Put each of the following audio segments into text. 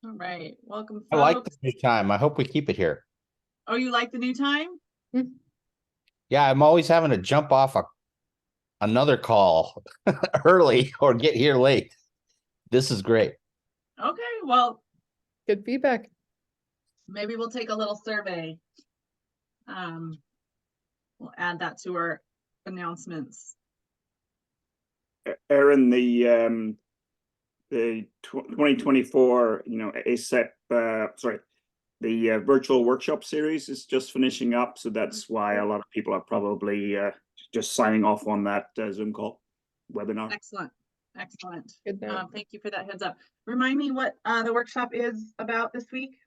All right, welcome, I like the folks. new time. I hope we keep it here. Oh, you like the new time? Yeah, I'm always having to jump off another call early or get here late. This is great. Okay, well, Good feedback. maybe we'll take a little survey. We'll add that to our announcements. Erin, the 2024, ASEP, the virtual workshop series is just finishing up, so that's why a lot of people are probably just signing off on that Zoom call webinar. Excellent, excellent. Good note. Thank you for that heads up. Remind me what the workshop is about this week.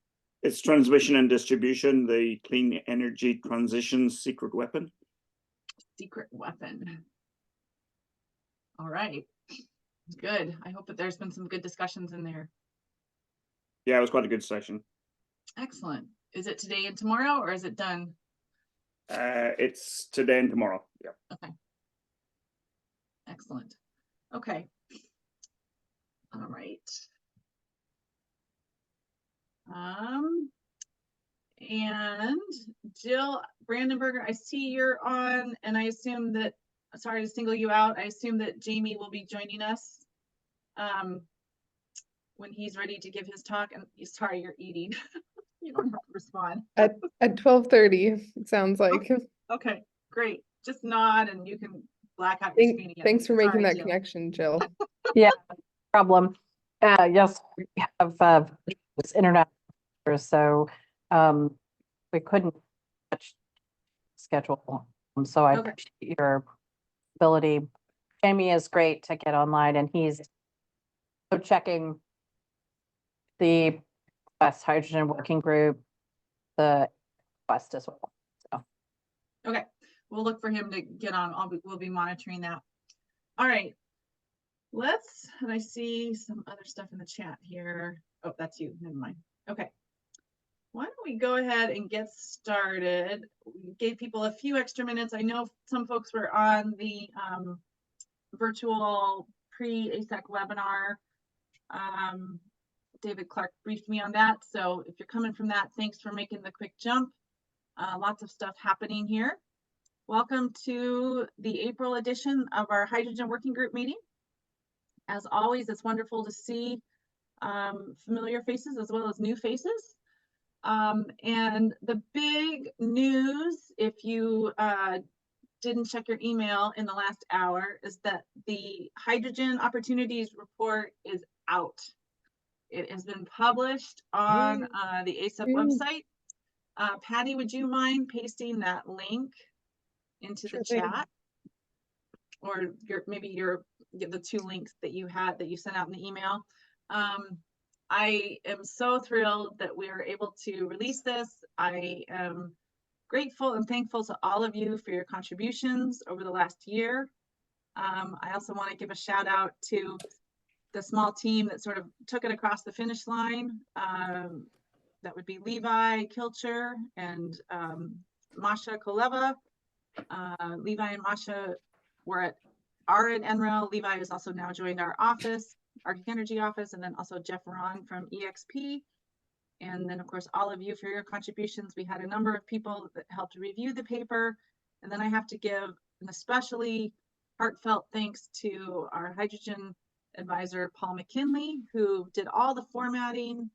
It's transmission and distribution, the clean energy transition secret weapon. Secret weapon. All right, good. I hope that there's been some good discussions in there. Yeah, it was quite a good session. Excellent. Is it today and tomorrow, or is it done? It's today and tomorrow. Yeah. Okay. Excellent. Okay. All right. And Jill Brandenberger, I see you're on, and I assume that, sorry to single you out, I assume that Jamie will be joining us when he's ready to give his talk. And sorry, you're eating. You don't have to respond. At 12:30, it sounds like. Okay, great. Just nod and you can black out your screen again. Thanks for making Sorry, that Jill. connection, Jill. Yeah, problem. Yes, we have this internet, so we couldn't schedule. So I Okay. appreciate your ability. Jamie is great to get online, and he's checking the West Hydrogen Working Group, the West as well. So. Okay, we'll look for him to get on. We'll be monitoring that. All right. And I see some other stuff in the chat here. Oh, that's you. Never mind. Okay. Why don't we go ahead and get started? We gave people a few extra minutes. I know some folks were on the virtual pre-ASEC webinar. David Clark briefed me on that. So if you're coming from that, thanks for making the quick jump. Lots of stuff happening here. Welcome to the April edition of our Hydrogen Working Group meeting. As always, it's wonderful to see familiar faces as well as new faces. And the big news, if you didn't check your email in the last hour, is that the Hydrogen Opportunities Report is out. It has been published on the ASEP website. Patty, would you mind pasting that link into the chat? Or maybe the two links that you sent out in the email. I am so thrilled that we are able to release this. I am grateful and thankful to all of you for your contributions over the last year. I also want to give a shout out to the small team that sort of took it across the finish line. That would be Levi Kilcher and Masha Koleva. Levi and Masha are at NREL. Levi has also now joined our office, Arctic Energy office, and then also Jeff Ron from EXP. And then of course, all of you for your contributions. We had a number of people that helped review the paper. And then I have to give an especially heartfelt thanks to our hydrogen advisor, Paul McKinley, who did all the formatting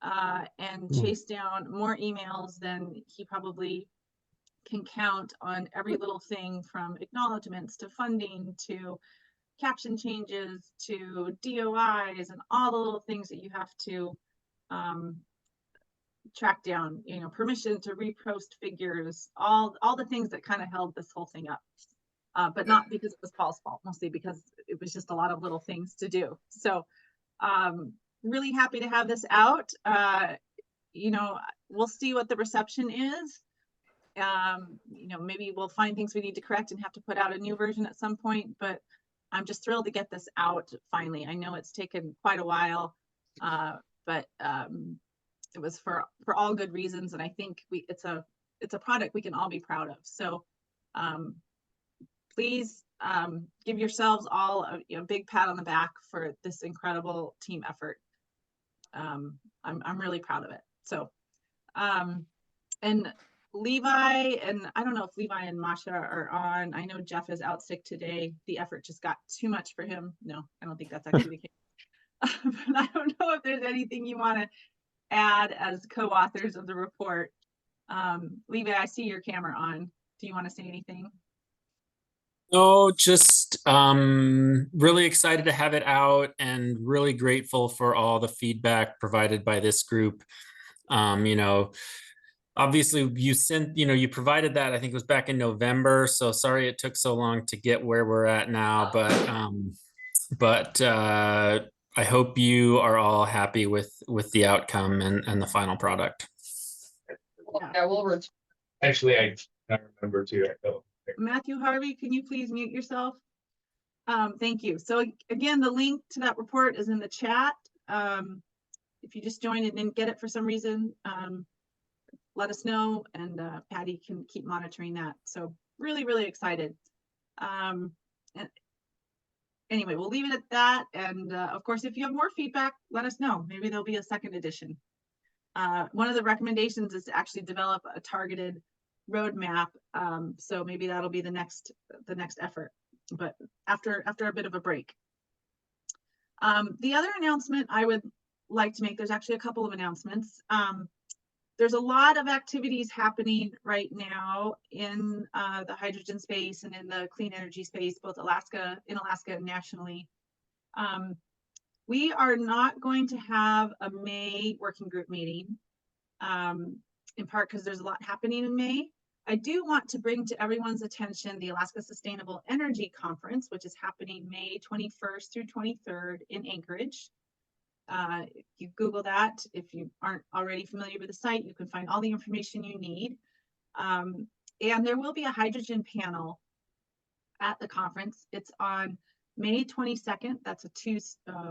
and chased down more emails than he probably can count on every little thing, from acknowledgements to funding to caption changes to DOIs and all the little things that you have to track down, permission to repost figures, all the things that kind of held this whole thing up. But not because it was Paul's fault, mostly because it was just a lot of little things to do. So really happy to have this out. We'll see what the reception is. Maybe we'll find things we need to correct and have to put out a new version at some point, but I'm just thrilled to get this out finally. I know it's taken quite a while, but it was for all good reasons, and I think it's a product we can all be proud of. So please give yourselves all a big pat on the back for this incredible team effort. I'm really proud of it. So, and Levi, and I don't know if Levi and Masha are on. I know Jeff is out sick today. The effort just got too much for him. No, I don't think that's actually the case. But I don't know if there's anything you want to add as co-authors of the report. Levi, I see your camera on. Do you want to say anything? Oh, just really excited to have it out and really grateful for all the feedback provided by this group. You know, obviously you sent, you provided that, I think it was back in November. So sorry it took so long to get where we're at now, but I hope you are all happy with the outcome and the final product. Actually, I remember too. Matthew Harvey, can you please mute yourself? Thank you. So again, the link to that report is in the chat. If you just joined and didn't get it for some reason, let us know, and Patty can keep monitoring that. So really, really excited. And anyway, we'll leave it at that. And of course, if you have more feedback, let us know. Maybe there'll be a second edition. One of the recommendations is to actually develop a targeted roadmap. So maybe that'll be the next effort, but after a bit of a break. The other announcement I would like to make, there's actually a couple of announcements. There's a lot of activities happening right now in the hydrogen space and in the clean energy space, both in Alaska and nationally. We are not going to have a May working group meeting, in part because there's a lot happening in May. I do want to bring to everyone's attention the Alaska Sustainable Energy Conference, which is happening May 21st through 23rd in Anchorage. If you Google that, if you aren't already familiar with the site, you can find all the information you need. And there will be a hydrogen panel at the conference. It's on May 22nd, that's a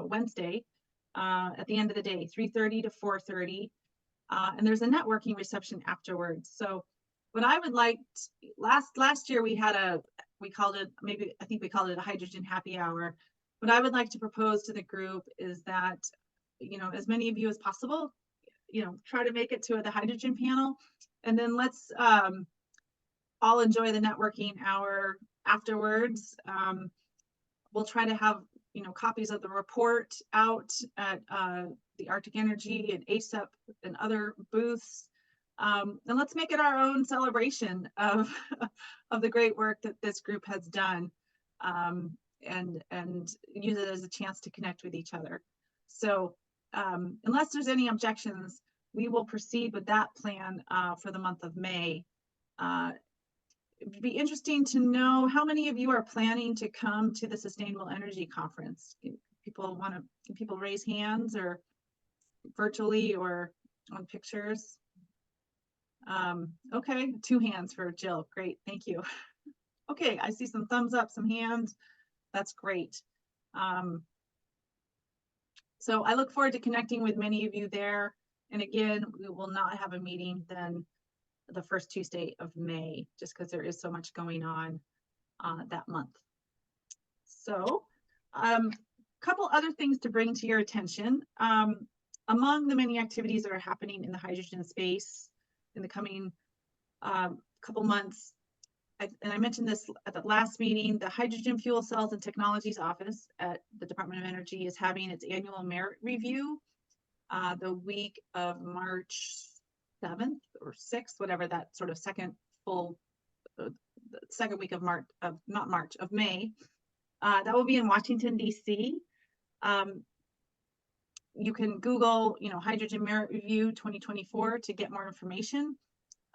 Wednesday, at the end of the day, 3:30 to 4:30. And there's a networking reception afterwards. So what I would like, last year we called it, I think we called it a hydrogen happy hour. What I would like to propose to the group is that, as many of you as possible, try to make it to the hydrogen panel, and then let's all enjoy the networking hour afterwards. We'll try to have, copies of the report out at the Arctic Energy and ACEP and other booths. And let's make it our own celebration of the great work that this group has done, and use it as a chance to connect with each other. So unless there's any objections, we will proceed with that plan for the month of May. It'd be interesting to know how many of you are planning to come to the Sustainable Energy Conference. Can people raise hands, or virtually or on pictures? Okay, 2 hands for Jill. Great, thank you. Okay, I see some thumbs up, some hands. That's great. So I look forward to connecting with many of you there. And again, we will not have a meeting then the first Tuesday of May, just because there is so much going on that month. So couple other things to bring to your attention. Among the many activities that are happening in the hydrogen space in the coming couple months, and I mentioned this at the last meeting, the Hydrogen Fuel Cells and Technologies Office at the Department of Energy is having its annual merit review the week of March 7th or 6th, whatever that sort of second week of May. That will be in Washington, D.C. You can Google, Hydrogen Merit Review 2024 to get more information.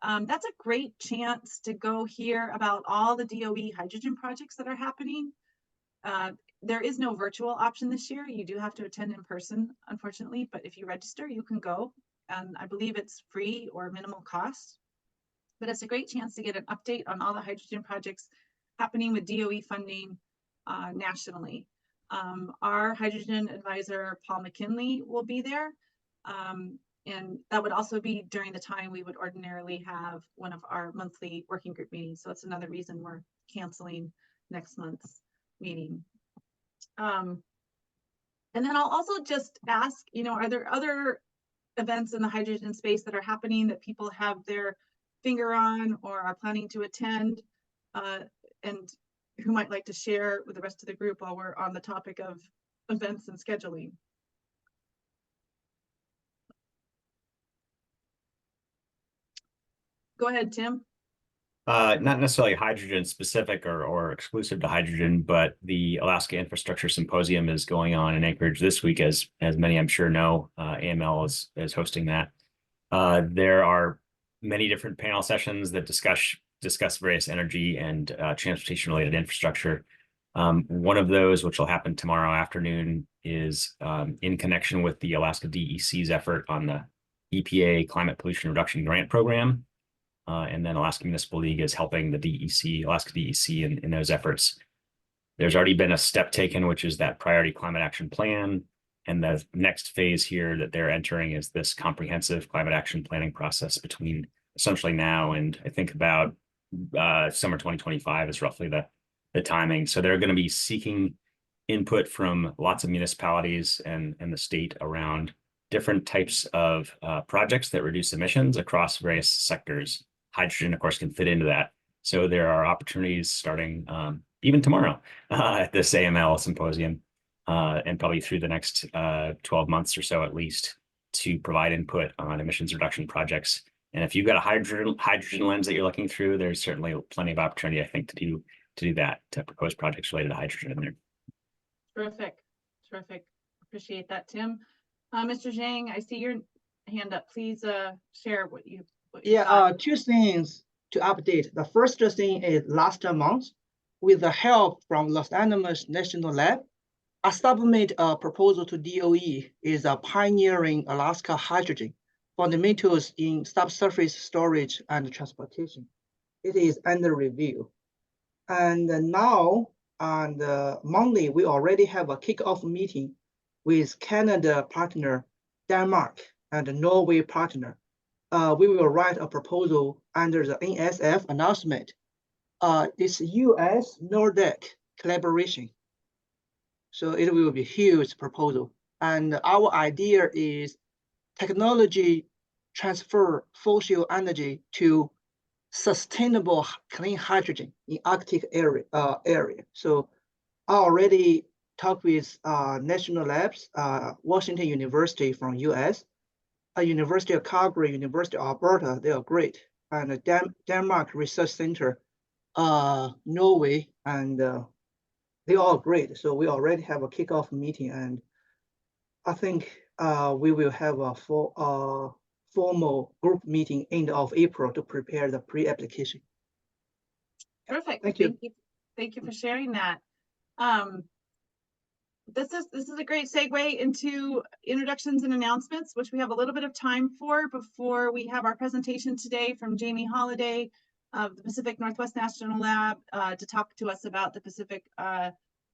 That's a great chance to go hear about all the DOE hydrogen projects that are happening. There is no virtual option this year. You do have to attend in person, unfortunately, but if you register, you can go. And I believe it's free or minimal cost. But it's a great chance to get an update on all the hydrogen projects happening with DOE funding nationally. Our hydrogen advisor, Paul McKinley, will be there. And that would also be during the time we would ordinarily have one of our monthly working group meetings. So it's another reason we're canceling next month's meeting. And then I'll also just ask, are there other events in the hydrogen space that are happening that people have their finger on or are planning to attend, and who might like to share with the rest of the group while we're on the topic of events and scheduling? Go ahead, Tim. Not necessarily hydrogen specific or exclusive to hydrogen, but the Alaska Infrastructure Symposium is going on in Anchorage this week, as many I'm sure know. AML is hosting that. There are many different panel sessions that discuss various energy and transportation related infrastructure. One of those, which will happen tomorrow afternoon, is in connection with the Alaska DEC's effort on the EPA Climate Pollution Reduction Grant Program. And then Alaska Municipal League is helping the DEC, Alaska DEC in those efforts. There's already been a step taken, which is that Priority Climate Action Plan. And the next phase here that they're entering is this comprehensive climate action planning process between essentially now and I think about summer 2025 is roughly the timing. So they're going to be seeking input from lots of municipalities and the state around different types of projects that reduce emissions across various sectors. Hydrogen, of course, can fit into that. So there are opportunities starting even tomorrow at this AML symposium and probably through the next 12 months or so at least to provide input on emissions reduction projects. And if you've got a hydrogen lens that you're looking through, there's certainly plenty of opportunity, I think, to do that, to propose projects related to hydrogen in there. Terrific. Appreciate that, Tim. Mr. Zhang, I see your hand up. Please share what you thought. Two things to update. The first thing is last month, with the help from Los Alamos National Lab, I submitted a proposal to DOE is a pioneering Alaska hydrogen fundamentals in subsurface storage and transportation. It is under review. And now on Monday, we already have a kickoff meeting with Canada partner, Denmark, and Norway partner. We will write a proposal under the NSF announcement. It's US Nordic collaboration. So it will be a huge proposal. And our idea is technology transfer fossil energy to sustainable clean hydrogen in Arctic area. So I already talked with national labs, Washington University from US, University of Calgary, University of Alberta, they are great. And Denmark Research Center, Norway, and they are great. So we already have a kickoff meeting, and I think we will have a formal group meeting end of April to prepare the pre-application. Perfect. Thank you. Thank you for sharing that. This is a great segue into introductions and announcements, which we have a little bit of time for before we have our presentation today from Jamie Holladay of the Pacific Northwest National Lab to talk to us about the Pacific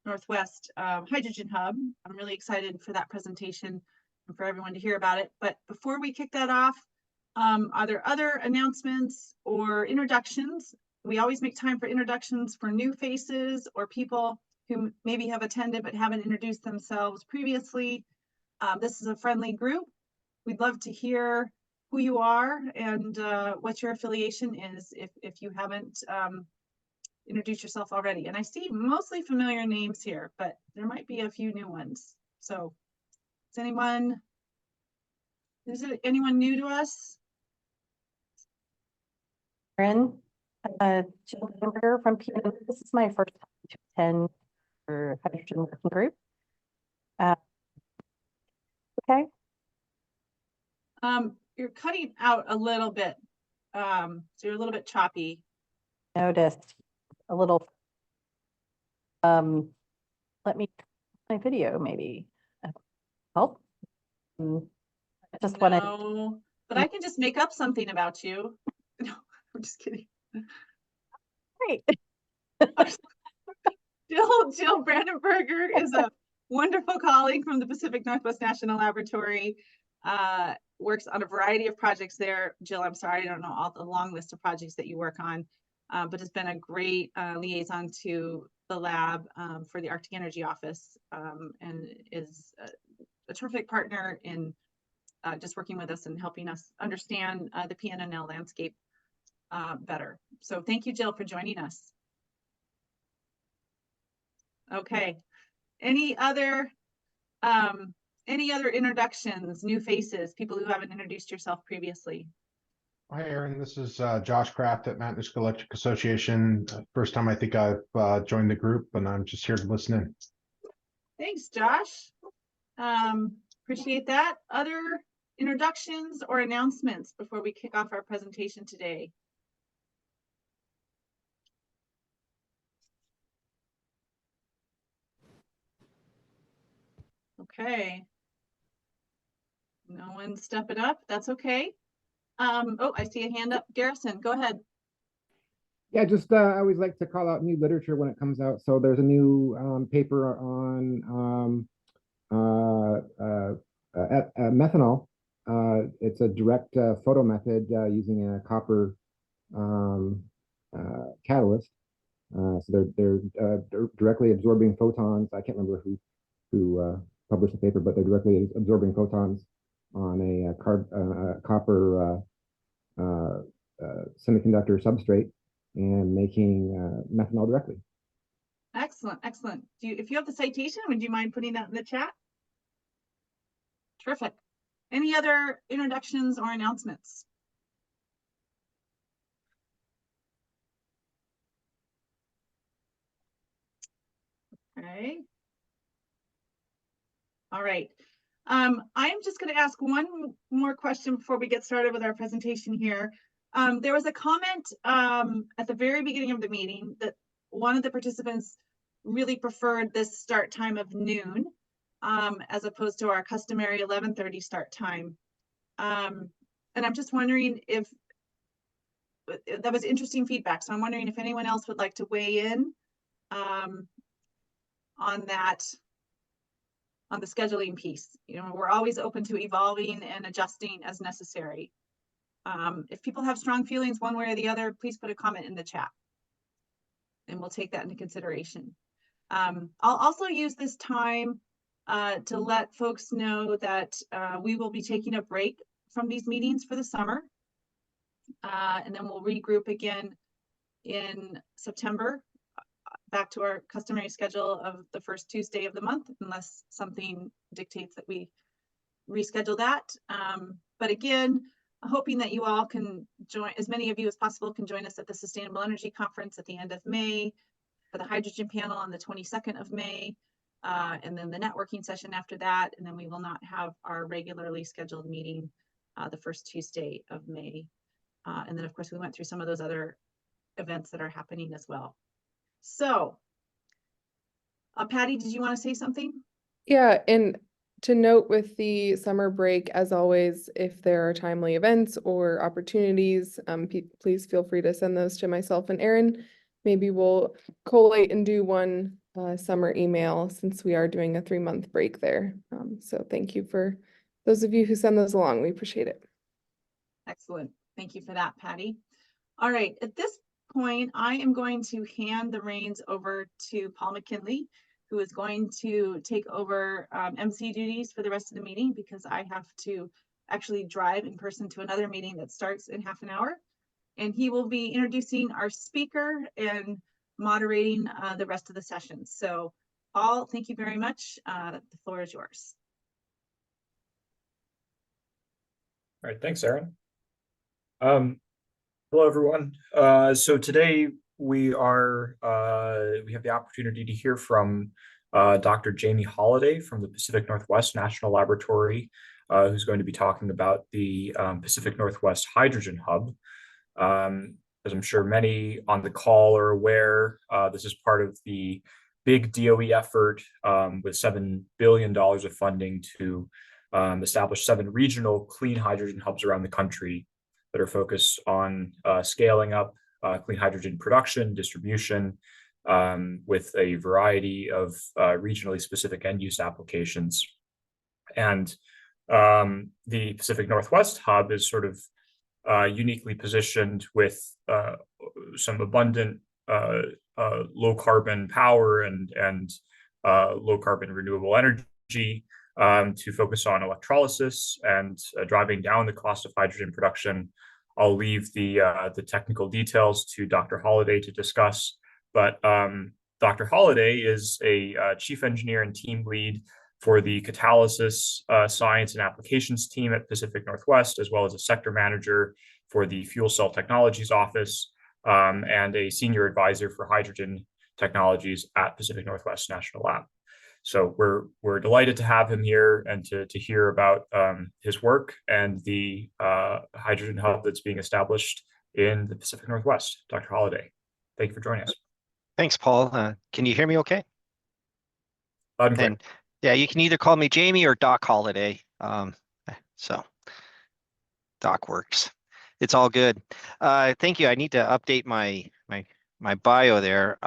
Northwest Hydrogen Hub. I'm really excited for that presentation and for everyone to hear about it. But before we kick that off, are there other announcements or introductions? We always make time for introductions for new faces or people who maybe have attended but haven't introduced themselves previously. This is a friendly group. We'd love to hear who you are and what your affiliation is if you haven't introduced yourself already. And I see mostly familiar names here, but there might be a few new ones. So is anyone new to us? Jill Hamburger from PNNL. This is my first time to attend for Hydrogen Working Group. Okay. You're cutting out a little bit. So you're a little bit choppy. Noticed a little. Let me my video maybe help. I just wanted. No, but I can just make up something about you. No, I'm just kidding. Great. Jill Brandenberger is a wonderful colleague from the Pacific Northwest National Laboratory, works on a variety of projects there. Jill, I'm sorry, I don't know all the long list of projects that you work on, but has been a great liaison to the lab for the Arctic Energy Office, and is a terrific partner in just working with us and helping us understand the PNNL landscape better. So thank you, Jill, for joining us. Okay, any other introductions, new faces, people who haven't introduced yourself previously? Hi, Aaron. This is Josh Kraft at Mountaineer Electric Association. First time I think I've joined the group, and I'm just here to listen in. Thanks, Josh. Appreciate that. Other introductions or announcements before we kick off our presentation today? Okay. No one's stepping up. That's okay. Oh, I see a hand up. Garrison, go ahead. Yeah, just I always like to call out new literature when it comes out. So there's a new paper on methanol. It's a direct photo method using a copper catalyst. So they're directly absorbing photons. I can't remember who published the paper, but they're directly absorbing photons on a copper semiconductor substrate and making methanol directly. Excellent, excellent. If you have the citation, would you mind putting that in the chat? Terrific. Any other introductions or announcements? Okay. All right. I'm just going to ask one more question before we get started with our presentation here. There was a comment at the very beginning of the meeting that one of the participants really preferred this start time of noon as opposed to our customary 11:30 start time. And I'm just wondering if that was interesting feedback. So I'm wondering if anyone else would like to weigh in on that, on the scheduling piece. You know, we're always open to evolving and adjusting as necessary. If people have strong feelings one way or the other, please put a comment in the chat and we'll take that into consideration. I'll also use this time to let folks know that we will be taking a break from these meetings for the summer. And then we'll regroup again in September, back to our customary schedule of the first Tuesday of the month, unless something dictates that we reschedule that. But again, hoping that you all can join, as many of you as possible can join us at the Sustainable Energy Conference at the end of May, for the hydrogen panel on the 22nd of May, and then the networking session after that. And then we will not have our regularly scheduled meeting the first Tuesday of May. And then of course we went through some of those other events that are happening as well. So, Patty, did you want to say something? Yeah, and to note with the summer break, as always, if there are timely events or opportunities, please feel free to send those to myself and Aaron. Maybe we'll collate and do one summer email since we are doing a 3-month break there. So thank you for those of you who send those along. We appreciate it. Excellent. Thank you for that, Patty. All right, at this point, I am going to hand the reins over to Paul McKinley, who is going to take over MC duties for the rest of the meeting because I have to actually drive in person to another meeting that starts in half an hour. And he will be introducing our speaker and moderating the rest of the session. So Paul, thank you very much. The floor is yours. All right, thanks, Aaron. Hello, everyone. So today we have the opportunity to hear from Dr. Jamie Holladay from the Pacific Northwest National Laboratory, who's going to be talking about the Pacific Northwest Hydrogen Hub. As I'm sure many on the call are aware, this is part of the big DOE effort with $7 billion of funding to establish 7 regional clean hydrogen hubs around the country that are focused on scaling up clean hydrogen production, distribution, with a variety of regionally specific end-use applications. And the Pacific Northwest Hub is sort of uniquely positioned with some abundant low carbon power and low carbon renewable energy, to focus on electrolysis and driving down the cost of hydrogen production. I'll leave the technical details to Dr. Holladay to discuss, but Dr. Holladay is a chief engineer and team lead for the catalysis science and applications team at Pacific Northwest, as well as a sector manager for the fuel cell technologies office, and a senior advisor for hydrogen technologies at Pacific Northwest National Lab. So we're delighted to have him here and to hear about his work and the hydrogen hub that's being established in the Pacific Northwest. Dr. Holladay, thank you for joining us. Thanks, Paul. Can you hear me okay? Loud and clear. And yeah, you can either call me Jamie or Doc Holladay. So Doc works. It's all good. Thank you. I need to update my bio there.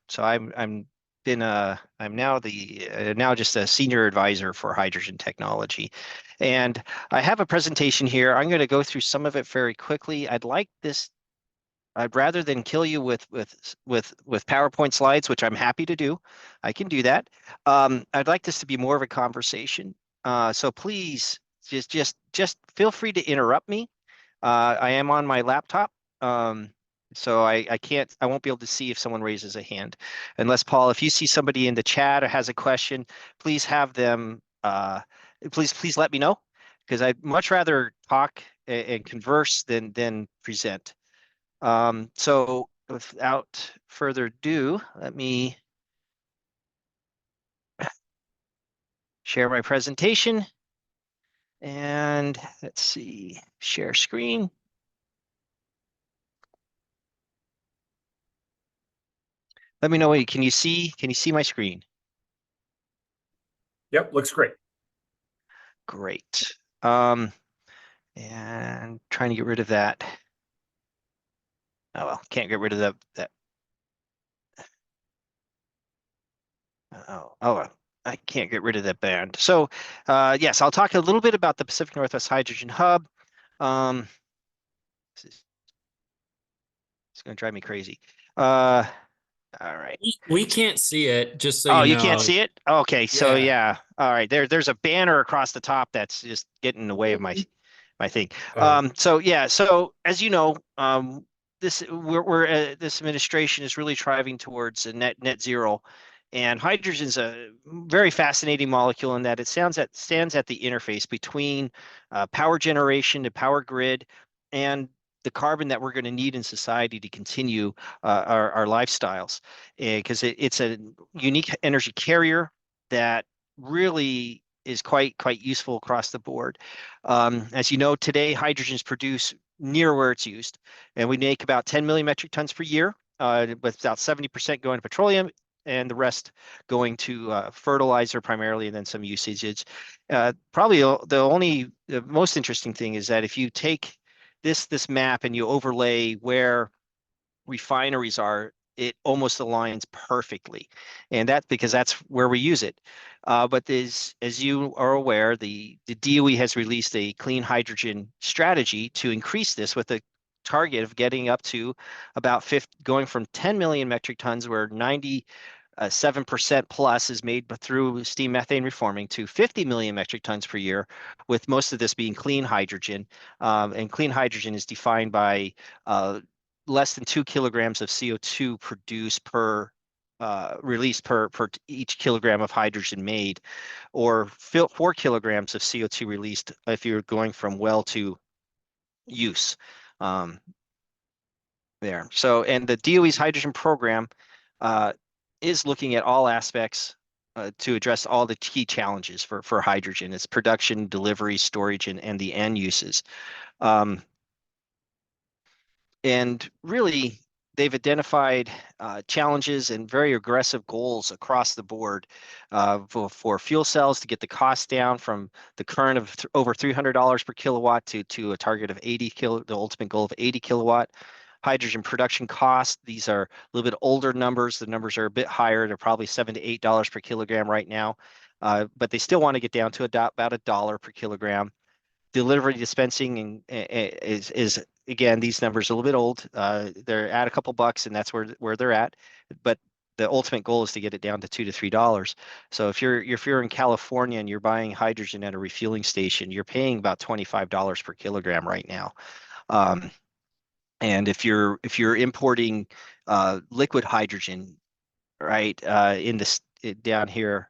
So I'm now now just a senior advisor for hydrogen technology, and I have a presentation here. I'm going to go through some of it very quickly. I'd rather than kill you with PowerPoint slides, which I'm happy to do. I can do that. I'd like this to be more of a conversation. So please just feel free to interrupt me. I am on my laptop. So I won't be able to see if someone raises a hand. Unless, Paul, if you see somebody in the chat or has a question, please have them, please let me know, because I'd much rather talk and converse than present. So without further ado, let me share my presentation. And let's see, share screen. Let me know, can you see my screen? Yep, looks great. Great. And trying to get rid of that. Oh, well, can't get rid of that. Oh, I can't get rid of that band. So, yes, I'll talk a little bit about the Pacific Northwest Hydrogen Hub. It's going to drive me crazy. All right. We can't see it, just so you know. Oh, you can't see it? Okay, so Yeah. yeah. All right. There's a banner across the top that's just getting in the way of my thing. So yeah, so as you know, this administration is really driving towards a net zero, and hydrogen is a very fascinating molecule in that it stands at the interface between power generation, the power grid, and the carbon that we're going to need in society to continue our lifestyles, because it's a unique energy carrier that really is quite useful across the board. As you know, today hydrogen is produced near where it's used, and we make about 10 million metric tons per year, with about 70% going to petroleum and the rest going to fertilizer primarily, and then some usage. Probably the most interesting thing is that if you take this map and you overlay where refineries are, it almost aligns perfectly, and that's because that's where we use it. But as you are aware, the DOE has released a clean hydrogen strategy to increase this, with a target of getting up to about going from 10 million metric tons, where 97% plus is made through steam methane reforming, to 50 million metric tons per year, with most of this being clean hydrogen. And clean hydrogen is defined by less than 2 kilograms of CO2 produced released per each kilogram of hydrogen made, or 4 kilograms of CO2 released if you're going from well to use. There. So, and the DOE's hydrogen program is looking at all aspects to address all the key challenges for hydrogen: its production, delivery, storage, and the end uses. And really, they've identified challenges and very aggressive goals across the board for fuel cells to get the cost down from the current of over $300 per kilowatt to a target of the ultimate goal of 80 kilowatt. Hydrogen production cost, these are a little bit older numbers. The numbers are a bit higher. They're probably $7 to $8 per kilogram right now, but they still want to get down to about $1 per kilogram. delivery dispensing is again, these numbers are a little bit old. They're at a couple bucks, and that's where they're at. But the ultimate goal is to get it down to $2 to $3. So if you're in California and you're buying hydrogen at a refueling station, you're paying about $25 per kilogram right now. And if you're importing liquid hydrogen, right, in this down here,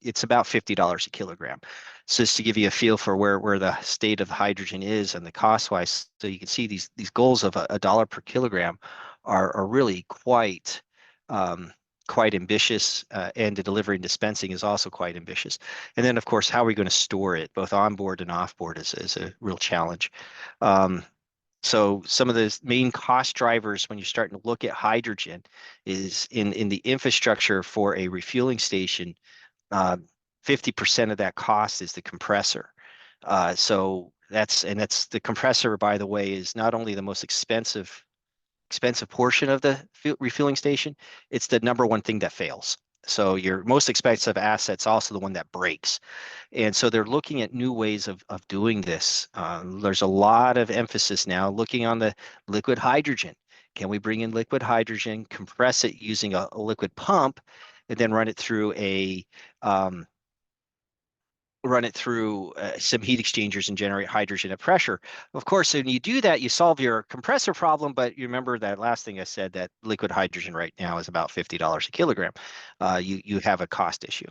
it's about $50 a kilogram. So just to give you a feel for where the state of hydrogen is and the cost wise, so you can see these goals of a dollar per kilogram are really quite quite ambitious, and the delivery and dispensing is also quite ambitious. And then of course, how are we going to store it, both on board and off board, is a real challenge. So some of the main cost drivers when you're starting to look at hydrogen is in the infrastructure for a refueling station. 50% of that cost is the compressor. So that's the compressor, by the way, is not only the most expensive portion of the refueling station, it's the number one thing that fails. So your most expensive asset's also the one that breaks. And so they're looking at new ways of doing this. There's a lot of emphasis now looking on the liquid hydrogen. Can we bring in liquid hydrogen, compress it using a liquid pump, and then run it through some heat exchangers and generate hydrogen at pressure? Of course, when you do that, you solve your compressor problem, but you remember that last thing I said, that liquid hydrogen right now is about $50 a kilogram. You have a cost issue.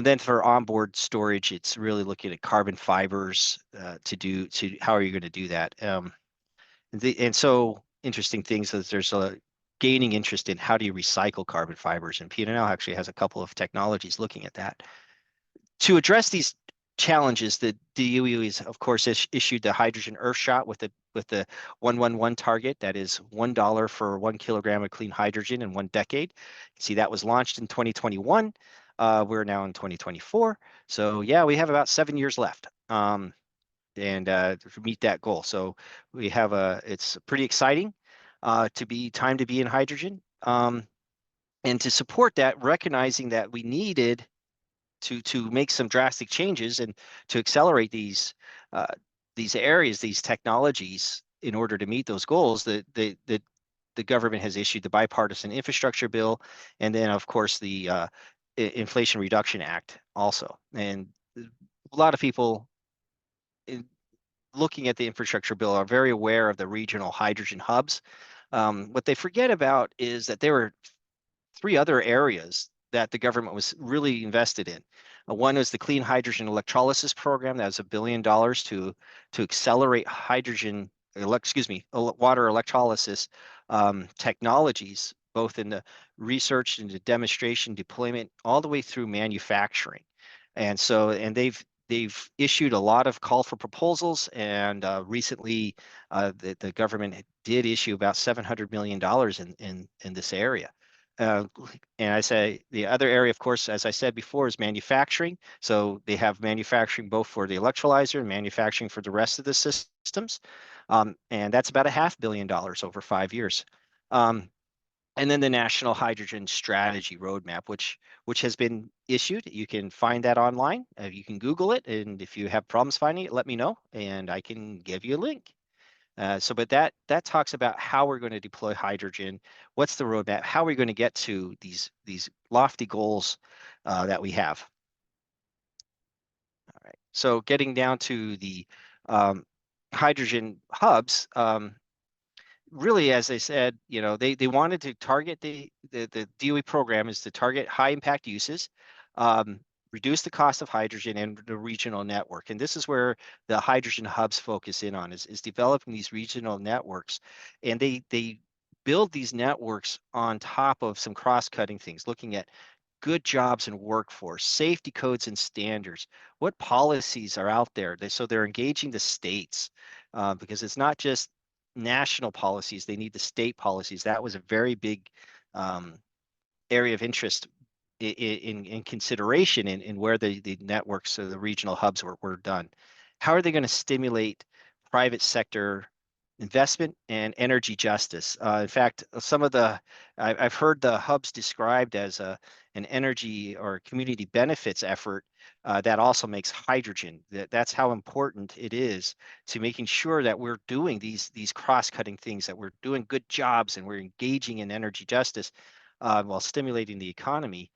Then for onboard storage, it's really looking at carbon fibers to how are you going to do that? And so interesting things is there's a gaining interest in how do you recycle carbon fibers, and PNNL actually has a couple of technologies looking at that. To address these challenges, the DOE is, of course, issued the hydrogen Earthshot with the 111 target. That is $1 for 1 kilogram of clean hydrogen in 1 decade. You see, that was launched in 2021. We're now in 2024. So yeah, we have about 7 years left to meet that goal. So we have it's pretty exciting to be in hydrogen. And to support that, recognizing that we needed to make some drastic changes and to accelerate these areas, these technologies, in order to meet those goals, the government has issued the bipartisan infrastructure bill, and then of course the Inflation Reduction Act also. And a lot of people looking at the infrastructure bill are very aware of the regional hydrogen hubs. What they forget about is that there were 3 other areas that the government was really invested in. One was the Clean Hydrogen Electrolysis Program. That was $1 billion to accelerate water electrolysis technologies, both in the research and the demonstration, deployment, all the way through manufacturing. And they've issued a lot of call for proposals, and recently the government did issue about $700 million in this area. And I say the other area, of course, as I said before, is manufacturing. So they have manufacturing both for the electrolyzer and manufacturing for the rest of the systems. And that's about $500 million over 5 years. And then the National Hydrogen Strategy Roadmap, which has been issued. You can find that online. You can Google it. And if you have problems finding it, let me know and I can give you a link. But that talks about how we're going to deploy hydrogen. What's the roadmap? How are we going to get to these lofty goals that we have? All right. So getting down to the hydrogen hubs. Really, as I said, they wanted to target the DOE program is to target high impact uses, reduce the cost of hydrogen and the regional network. And this is where the hydrogen hubs focus in on is developing these regional networks. And they build these networks on top of some cross-cutting things, looking at good jobs and workforce, safety codes and standards, what policies are out there. So they're engaging the states because it's not just national policies, they need the state policies. That was a very big area of interest in consideration in where the networks or the regional hubs were done. How are they going to stimulate private sector investment and energy justice. In fact, some of I've heard the hubs described as an energy or community benefits effort that also makes hydrogen. That's how important it is to making sure that we're doing these cross-cutting things, that we're doing good jobs and we're engaging in energy justice while stimulating the economy,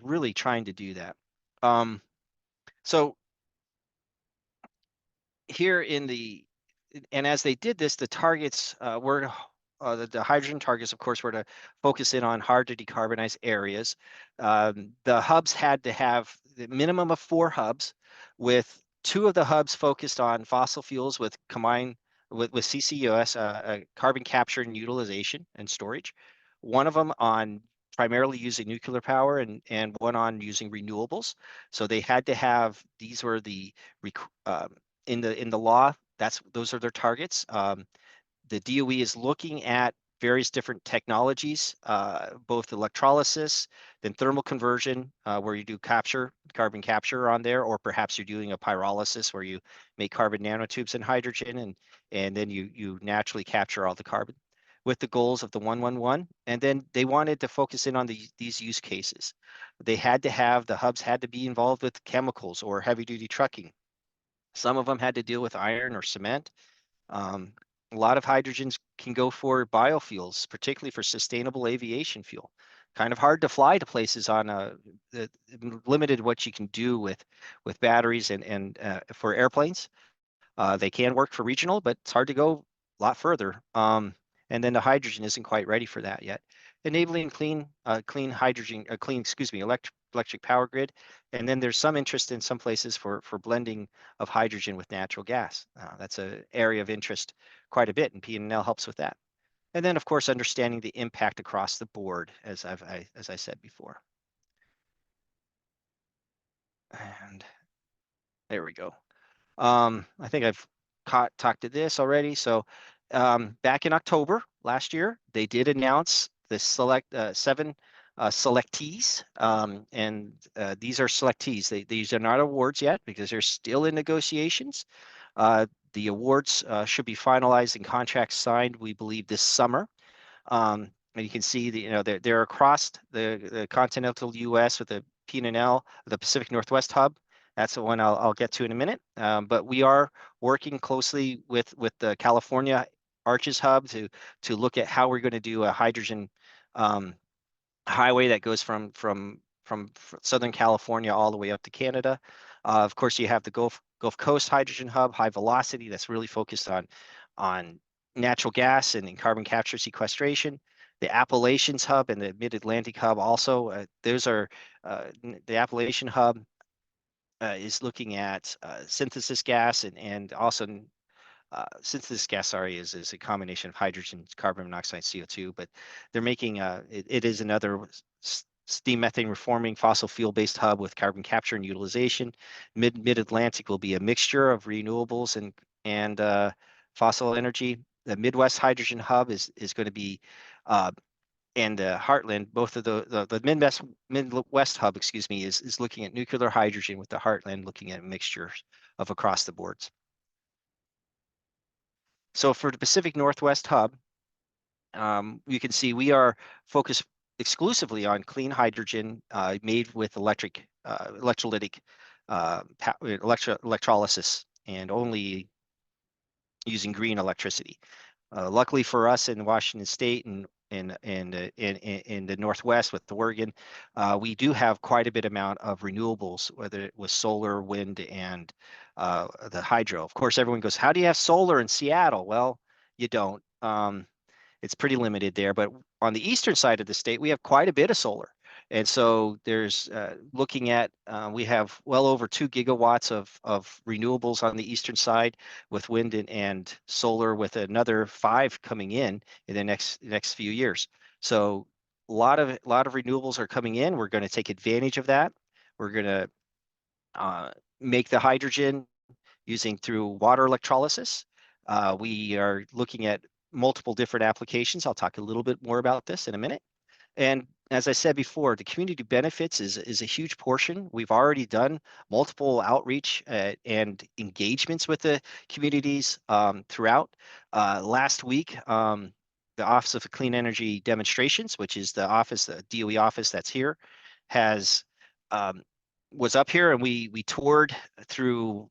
really trying to do that. So here and as they did this, the targets were the hydrogen targets, of course, were to focus in on hard to decarbonize areas. The hubs had to have the minimum of 4 hubs, with 2 of the hubs focused on fossil fuels with combined with CCUS, carbon capture and utilization and storage. One of them on primarily using nuclear power, and one on using renewables. So they had to have, these were the in the law, those are their targets. The DOE is looking at various different technologies, both electrolysis, then thermal conversion, where you do carbon capture on there, or perhaps you're doing a pyrolysis where you make carbon nanotubes and hydrogen, and then you naturally capture all the carbon, with the goals of the 111. And then they wanted to focus in on these use cases. The hubs had to be involved with chemicals or heavy duty trucking. Some of them had to deal with iron or cement. A lot of hydrogens can go for biofuels, particularly for sustainable aviation fuel. Kind of hard to fly to places on limited what you can do with batteries and for airplanes. They can work for regional, but it's hard to go a lot further. And then the hydrogen isn't quite ready for that yet. Enabling clean hydrogen, electric power grid. And then there's some interest in some places for blending of hydrogen with natural gas. That's an area of interest quite a bit, and PNNL helps with that. And then, of course, understanding the impact across the board, as I said before. And there we go. I think I've talked to this already. So back in October last year, they did announce the 7 selectees, and these are selectees. These are not awards yet because they're still in negotiations. The awards should be finalized and contracts signed, we believe, this summer. And you can see they're across the continental U.S. with the PNNL, the Pacific Northwest Hub. That's the one I'll get to in a minute. But we are working closely with the California Arches Hub to look at how we're going to do a hydrogen highway that goes from Southern California all the way up to Canada. Of course, you have the Gulf Coast Hydrogen Hub, high velocity, that's really focused on natural gas and carbon capture sequestration. The Appalachians Hub and the Mid-Atlantic Hub also, those are the Appalachian Hub is looking at synthesis gas and also synthesis gas, is a combination of hydrogen, carbon monoxide, CO2, but they're making it is another steam methane reforming fossil fuel based hub with carbon capture and utilization. Mid-Atlantic will be a mixture of renewables and fossil energy. The Midwest Hydrogen Hub is going to be and Heartland, both of the Midwest Hub, is looking at nuclear hydrogen, with the Heartland looking at mixtures of across the boards. So for the Pacific Northwest Hub, you can see we are focused exclusively on clean hydrogen made with electrolytic electrolysis, and only using green electricity. Luckily for us in Washington State and in the Northwest with Oregon, we do have quite a bit amount of renewables, whether it was solar, wind, and the hydro. Of course, everyone goes, how do you have solar in Seattle? Well, you don't. It's pretty limited there, but on the eastern side of the state, we have quite a bit of solar. And so there's looking at, we have well over 2 gigawatts of renewables on the eastern side, with wind and solar, with another 5 coming in the next few years. So a lot of renewables are coming in. We're going to take advantage of that. We're going to make the hydrogen through water electrolysis. We are looking at multiple different applications. I'll talk a little bit more about this in a minute. And as I said before, the community benefits is a huge portion. We've already done multiple outreach and engagements with the communities throughout. Last week, the Office of Clean Energy Demonstrations, which is the DOE office that's here, was up here, and we toured through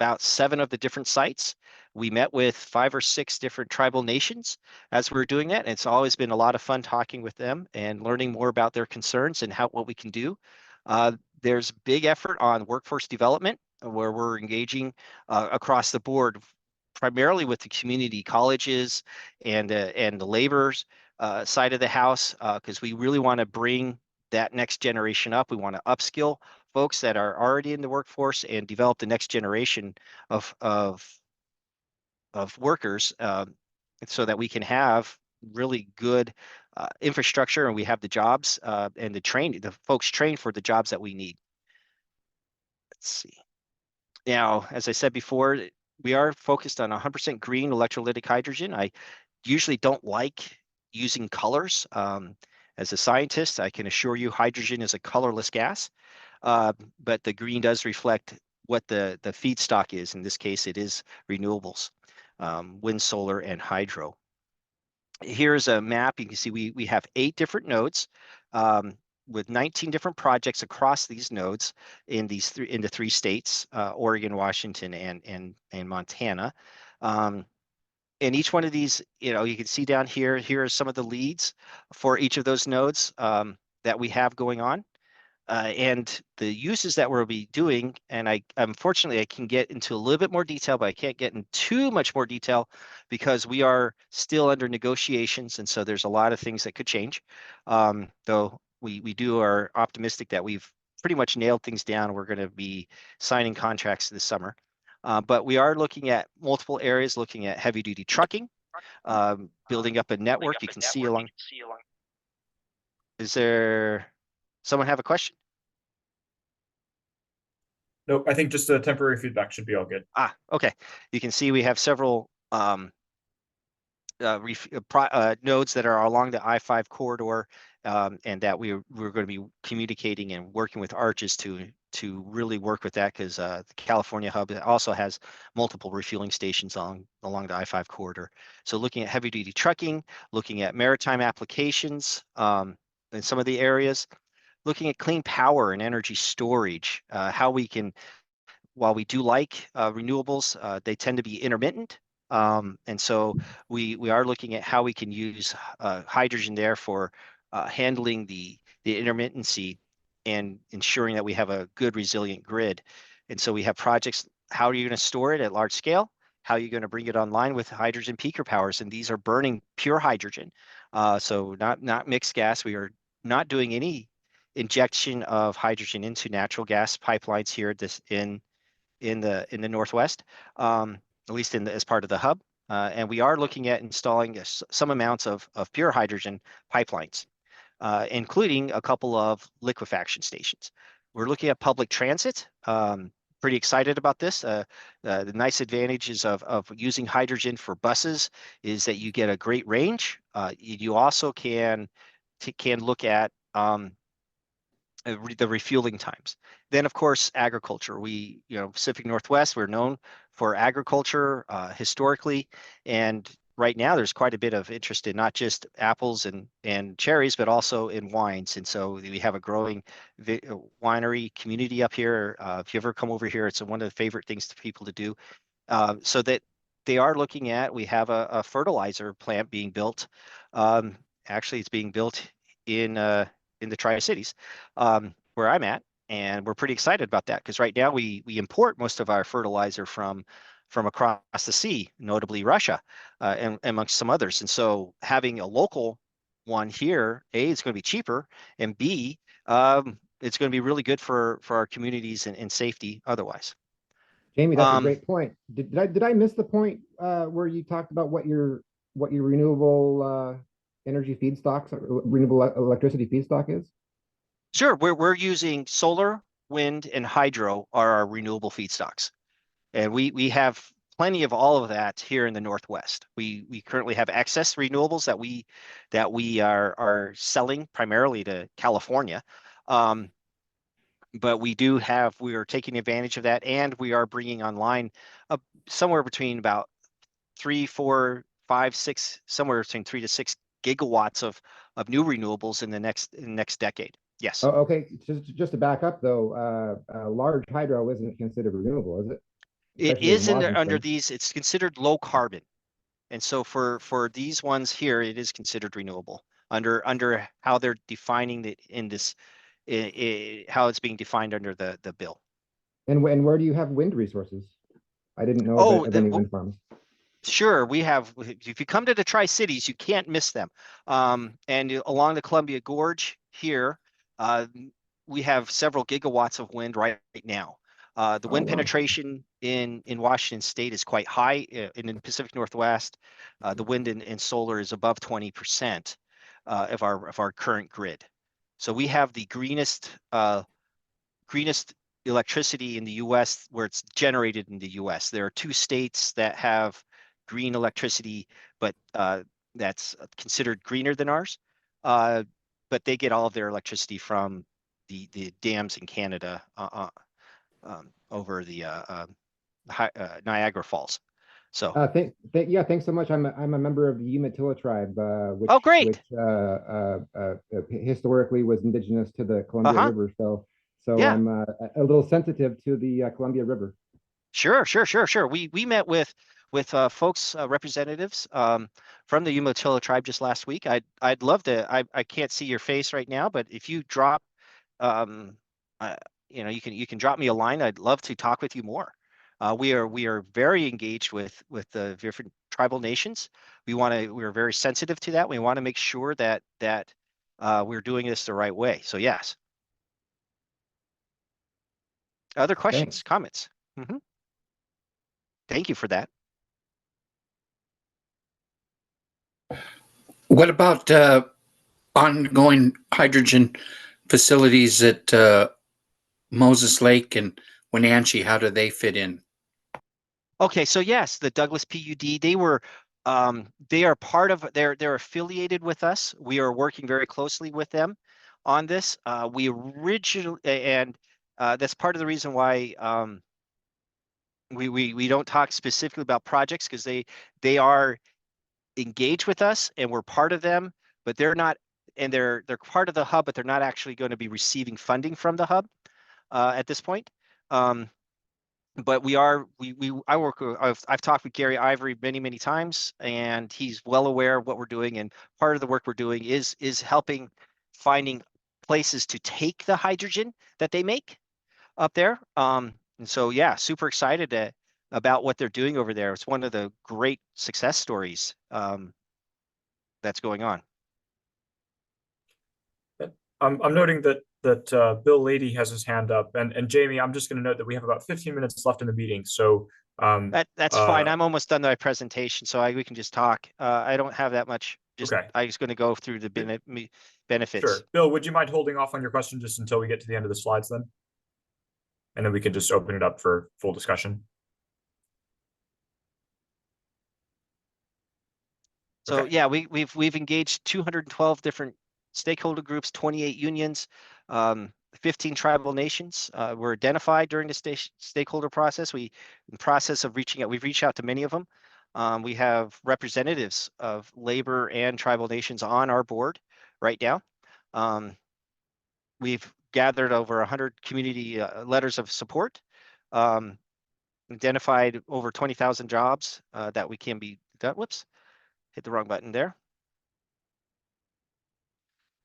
about 7 of the different sites. We met with 5 or 6 different tribal nations as we were doing that. And it's always been a lot of fun talking with them and learning more about their concerns and what we can do. There's big effort on workforce development where we're engaging across the board, primarily with the community colleges and the laborers side of the house, because we really want to bring that next generation up. We want to upskill folks that are already in the workforce and develop the next generation of workers, so that we can have really good infrastructure, and we have the jobs and the folks trained for the jobs that we need. Let's see. Now, as I said before, we are focused on 100% green electrolytic hydrogen. I usually don't like using colors. As a scientist, I can assure you hydrogen is a colorless gas, but the green does reflect what the feedstock is. In this case, it is renewables, wind, solar, and hydro. Here's a map. You can see we have 8 different nodes with 19 different projects across these nodes in the 3 states, Oregon, Washington, and Montana. And each one of these, you can see down here are some of the leads for each of those nodes that we have going on. And the uses that we'll be doing, and unfortunately I can get into a little bit more detail, but I can't get in too much more detail because we are still under negotiations, and so there's a lot of things that could change. Though we are optimistic that we've pretty much nailed things down. We're going to be signing contracts this summer, but we are looking at multiple areas, looking at heavy duty trucking, building up a network. You can see along. Is there someone have a question? No, I think just a temporary feedback should be all good. Okay. You can see we have several nodes that are along the I-5 corridor, and that we're going to be communicating and working with Arches to really work with that, because the California hub also has multiple refueling stations along the I-5 corridor. So looking at heavy duty trucking, looking at maritime applications in some of the areas, looking at clean power and energy storage, how we can, while we do like renewables, they tend to be intermittent. And so we are looking at how we can use hydrogen there for handling the intermittency and ensuring that we have a good resilient grid. And so we have projects. How are you going to store it at large scale? How are you going to bring it online with hydrogen peaker powers? And these are burning pure hydrogen, so not mixed gas. We are not doing any injection of hydrogen into natural gas pipelines here in the Northwest, at least as part of the hub. And we are looking at installing some amounts of pure hydrogen pipelines, including a couple of liquefaction stations. We're looking at public transit. Pretty excited about this. The nice advantages of using hydrogen for buses is that you get a great range. You also can look at the refueling times. Then, of course, agriculture. Pacific Northwest, we're known for agriculture historically, and right now there's quite a bit of interest in not just apples and cherries, but also in wines. And so we have a growing winery community up here. If you ever come over here, it's one of the favorite things for people to do. So that they are looking at, we have a fertilizer plant being built. Actually, it's being built in the Tri-Cities, where I'm at, and we're pretty excited about that, because right now we import most of our fertilizer from across the sea, notably Russia, and amongst some others. And so having a local one here, A, it's going to be cheaper, and B, it's going to be really good for our communities and safety otherwise. Jamie, that's a great point. Did I miss the point where you talked about what your renewable energy feedstocks, renewable electricity feedstock is? Sure, we're using solar, wind, and hydro are our renewable feedstocks, and we have plenty of all of that here in the Northwest. We currently have excess renewables that we are selling primarily to California. But we are taking advantage of that, and we are bringing online somewhere between about 3, 4, 5, 6, somewhere between 3 to 6 gigawatts of new renewables in the next decade. Yes. Oh, okay. Just to back up though, large hydro isn't considered renewable, is it? It Especially in is under Washington. these, it's considered low carbon. And so for these ones here, it is considered renewable under how they're defining it in this, how it's being defined under the bill. And where do you have wind resources? I didn't know of any wind farms. Sure, we have. If you come to the Tri-Cities, you can't miss them. And along the Columbia Gorge here, we have several gigawatts of wind right now. The wind penetration in Washington State is quite high. In the Pacific Northwest, the wind and solar is above 20% of our current grid. So we have the greenest electricity in the U.S. where it's generated in the U.S. There are 2 states that have green electricity, but that's considered greener than ours. But they get all of their electricity from the dams in Canada over the Niagara Falls. So thanks so much. I'm a member of the Umatilla tribe, which great. Historically was indigenous to the Columbia River. So yeah. I'm a little sensitive to the Columbia River. Sure. We met with folks, representatives from the Umatilla tribe just last week. I'd love to. I can't see your face right now, but if you drop, you can drop me a line. I'd love to talk with you more. We are very engaged with the different tribal nations. We're very sensitive to that. We want to make sure that we're doing this the right way. So yes. Other questions, comments? Mm-hmm. Thank you for that. What about ongoing hydrogen facilities at Moses Lake and Wenatchee? How do they fit in? Okay, so yes, the Douglas PUD, they are part of, they're affiliated with us. We are working very closely with them on this. We originally, and that's part of the reason why we don't talk specifically about projects, because they are engaged with us and we're part of them, but they're not, and they're part of the hub, but they're not actually going to be receiving funding from the hub at this point. But I've talked with Gary Ivory many times, and he's well aware of what we're doing. And part of the work we're doing is helping finding places to take the hydrogen that they make up there. And so, yeah, super excited about what they're doing over there. It's one of the great success stories that's going on. I'm noting that Bill Lady has his hand up, and Jamie, I'm just going to note that we have about 15 minutes left in the meeting. So that's fine. I'm almost done my presentation, so we can just talk. I don't have that much. I was going to go through the benefits. Sure. Bill, would you mind holding off on your question just until we get to the end of the slides then? And then we can just open it up for full discussion. So okay. Yeah, we've engaged 212 different stakeholder groups, 28 unions, 15 tribal nations were identified during the stakeholder process. In the process of reaching out, we've reached out to many of them. We have representatives of labor and tribal nations on our board right now. We've gathered over 100 community letters of support, identified over 20,000 jobs that we can be done. Whoops, hit the wrong button there.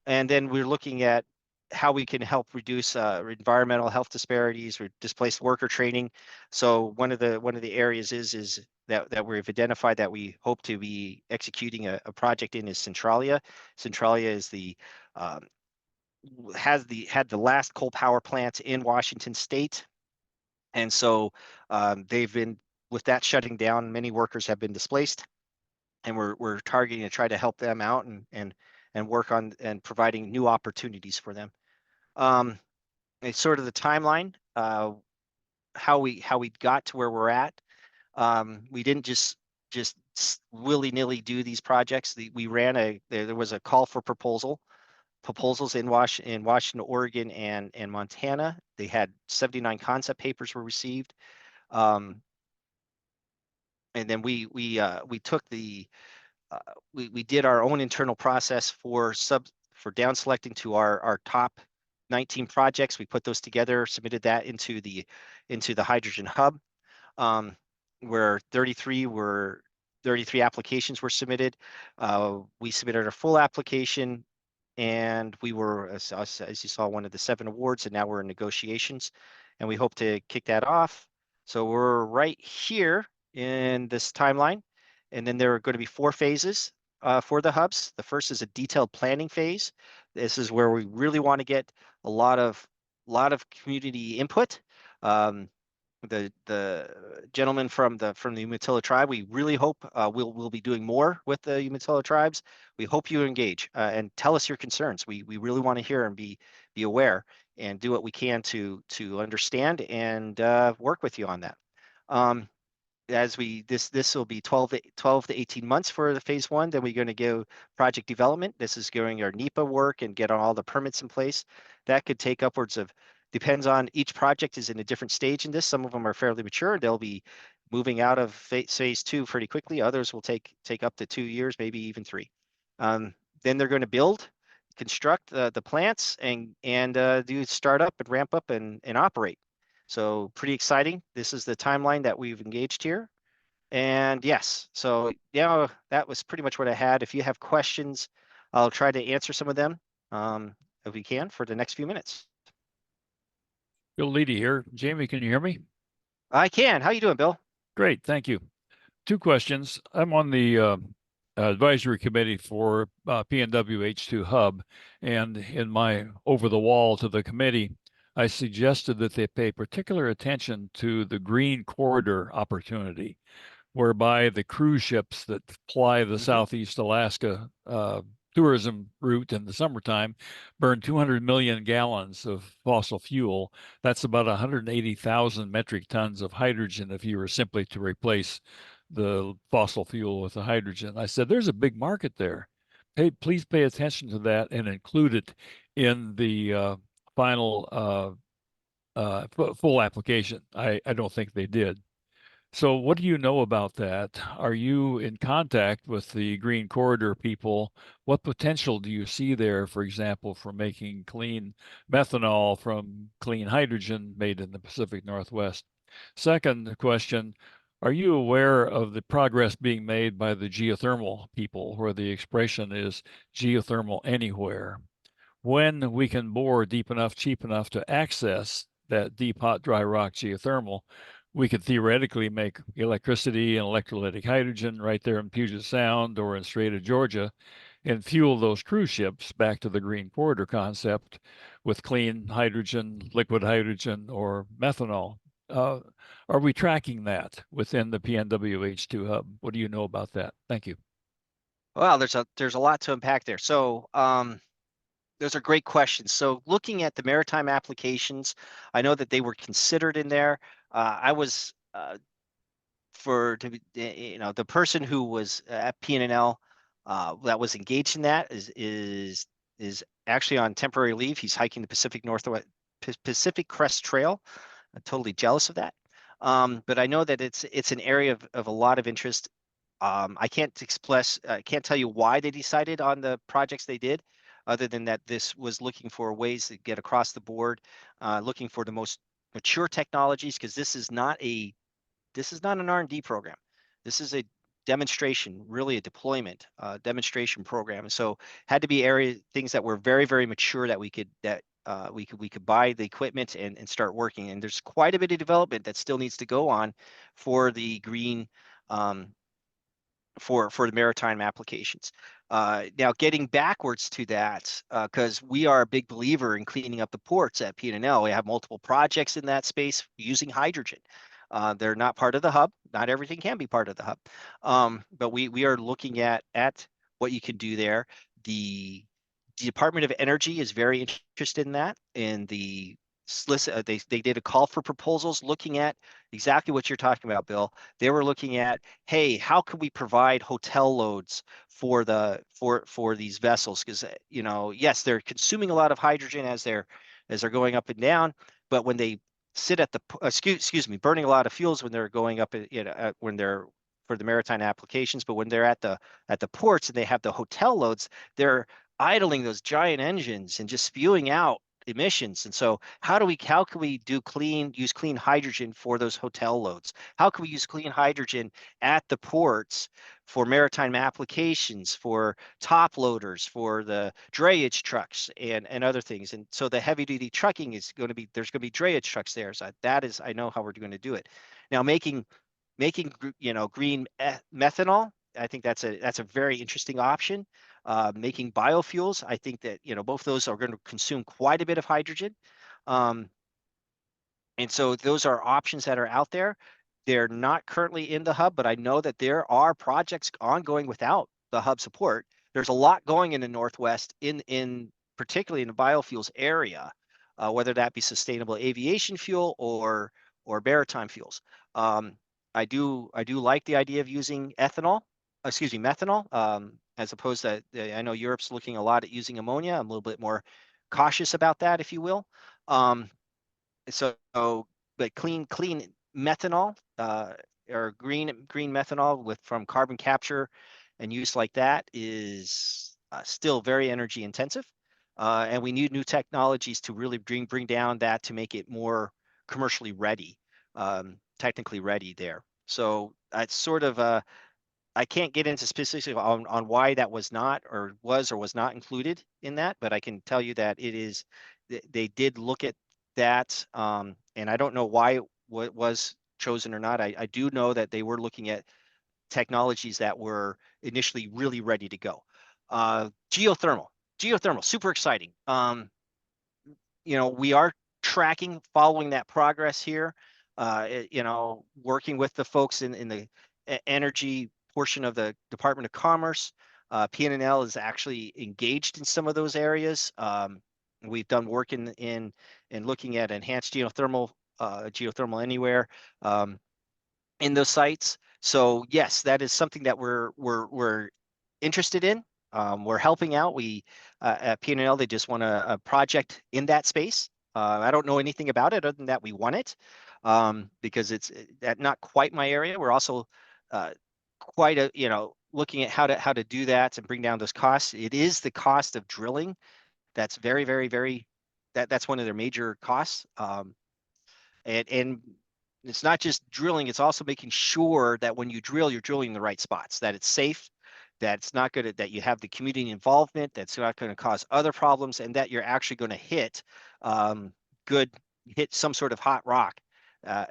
And then we're looking at how we can help reduce environmental health disparities or displaced worker training. So one of the areas is that we've identified that we hope to be executing a project in is Centralia. Centralia is had the last coal power plant in Washington State, and so they've been, with that shutting down, many workers have been displaced, and we're targeting to try to help them out and work on and providing new opportunities for them. It's sort of the timeline, how we got to where we're at. We didn't just willy-nilly do these projects. We ran there was a call for proposals in Washington, Oregon, and Montana. They had 79 concept papers were received. And then we took we did our own internal process for down selecting to our top 19 projects. We put those together, submitted that into the hydrogen hub, where 33 applications were submitted. We submitted our full application, and we were, as you saw, one of the 7 awards, and now we're in negotiations, and we hope to kick that off. So we're right here in this timeline, and then there are going to be 4 phases for the hubs. The first is a detailed planning phase. This is where we really want to get a lot of community input. The gentleman from the Umatilla tribe, we really hope we'll be doing more with the Umatilla tribes. We hope you engage and tell us your concerns. We really want to hear and be aware and do what we can to understand and work with you on that. This will be 12 to 18 months for the phase 1. Then we're going to go project development. This is going our NEPA work and get all the permits in place. That could take upwards of, depends on, each project is in a different stage in this. Some of them are fairly mature. They'll be moving out of phase 2 pretty quickly. Others will take up to 2 years, maybe even 3. Then they're going to build, construct the plants and do startup and ramp up and operate. So pretty exciting. This is the timeline that we've engaged here. And yes, so yeah, that was pretty much what I had. If you have questions, I'll try to answer some of them if we can for the next few minutes. Bill Leedy here. Jamie, can you hear me? I can. How you doing, Bill? Great, thank you. 2 questions. I'm on the advisory committee for PNW H2 Hub, and in my over the wall to the committee, I suggested that they pay particular attention to the green corridor opportunity, whereby the cruise ships that ply the Southeast Alaska tourism route in the summertime burn 200 million gallons of fossil fuel. That's about 180,000 metric tons of hydrogen if you were simply to replace the fossil fuel with the hydrogen. I said, there's a big market there. Hey, please pay attention to that and include it in the final full application. I don't think they did. So what do you know about that? Are you in contact with the Green Corridor people? What potential do you see there, for example, for making clean methanol from clean hydrogen made in the Pacific Northwest? Second question, are you aware of the progress being made by the geothermal people, where the expression is geothermal anywhere? When we can bore deep enough, cheap enough to access that deep, hot, dry rock geothermal, we could theoretically make electricity and electrolytic hydrogen right there in Puget Sound or in Strait of Georgia and fuel those cruise ships back to the Green Corridor concept with clean hydrogen, liquid hydrogen, or methanol. Are we tracking that within the PNW H2 Hub? What do you know about that? Thank you. Well, there's a lot to unpack there. So those are great questions. So looking at the maritime applications, I know that they were considered in there. I was the person who was at PNNL that was engaged in that is actually on temporary leave. He's hiking the Pacific Crest Trail. I'm totally jealous of that. But I know that it's an area of a lot of interest. I can't tell you why they decided on the projects they did, other than that this was looking for ways to get across the board, looking for the most mature technologies, because this is not an R&D program. This is a demonstration, really a deployment demonstration program. And so had to be things that were very, very mature that we could buy the equipment and start working. And there's quite a bit of development that still needs to go on for the green for the maritime applications. Now, getting backwards to that, because we are a big believer in cleaning up the ports at PNNL. We have multiple projects in that space using hydrogen. They're not part of the hub. Not everything can be part of the hub. But we are looking at what you can do there. The Department of Energy is very interested in that, and the they did a call for proposals looking at exactly what you're talking about, Bill. They were looking at, hey, how can we provide hotel loads for these vessels? Because yes, they're consuming a lot of hydrogen as they're going up and down, but when they sit at the excuse me, burning a lot of fuels when they're going up, when they're for the maritime applications, but when they're at the ports and they have the hotel loads, they're idling those giant engines and just spewing out emissions. And so how can we use clean hydrogen for those hotel loads? How can we use clean hydrogen at the ports for maritime applications, for top loaders, for the drayage trucks and other things? And so the heavy duty trucking is going to be, there's going to be drayage trucks there. So I know how we're going to do it. Now making green methanol, I think that's a very interesting option. Making biofuels, I think that both those are going to consume quite a bit of hydrogen, and so those are options that are out there. They're not currently in the hub, but I know that there are projects ongoing without the hub support. There's a lot going in the Northwest, in particularly in the biofuels area, whether that be sustainable aviation fuel or maritime fuels. I do like the idea of using methanol, as opposed to, I know Europe's looking a lot at using ammonia. I'm a little bit more cautious about that, if you will. But clean methanol, or green methanol from carbon capture and use like that is still very energy intensive. And we need new technologies to really bring down that, to make it more commercially ready, technically ready there. So it's sort of I can't get into specifics on why that was not or was not included in that, but I can tell you that they did look at that, and I don't know why it was chosen or not. I do know that they were looking at technologies that were initially really ready to go. Geothermal, super exciting. We are following that progress here. Working with the folks in the energy portion of the Department of Commerce. PNNL is actually engaged in some of those areas. We've done work in looking at enhanced geothermal anywhere in those sites. So yes, that is something that we're interested in. We're helping out. We at PNNL, they just won a project in that space. I don't know anything about it other than that we won it, because it's not quite my area. We're also looking at how to do that and bring down those costs. It is the cost of drilling that's very, very, very, that's one of their major costs. And it's not just drilling, it's also making sure that when you drill, you're drilling in the right spots, that it's safe, that it's not going to, that you have the community involvement, that's not going to cause other problems, and that you're actually going to hit some sort of hot rock,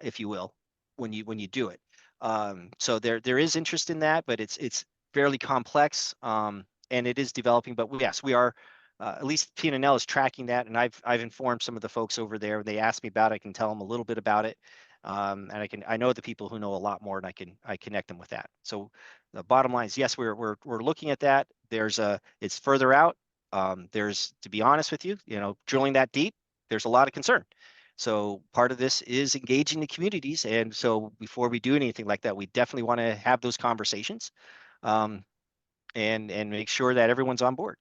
if you will, when you do it. So there is interest in that, but it's fairly complex, and it is developing. But yes, we are, at least PNNL is tracking that, and I've informed some of the folks over there. They asked me about it. I can tell them a little bit about it, and I know the people who know a lot more, and I connect them with that. So the bottom line is, yes, we're looking at that. It's further out. To be honest with you, drilling that deep, there's a lot of concern. So part of this is engaging the communities. And so before we do anything like that, we definitely want to have those conversations, and make sure that everyone's on board.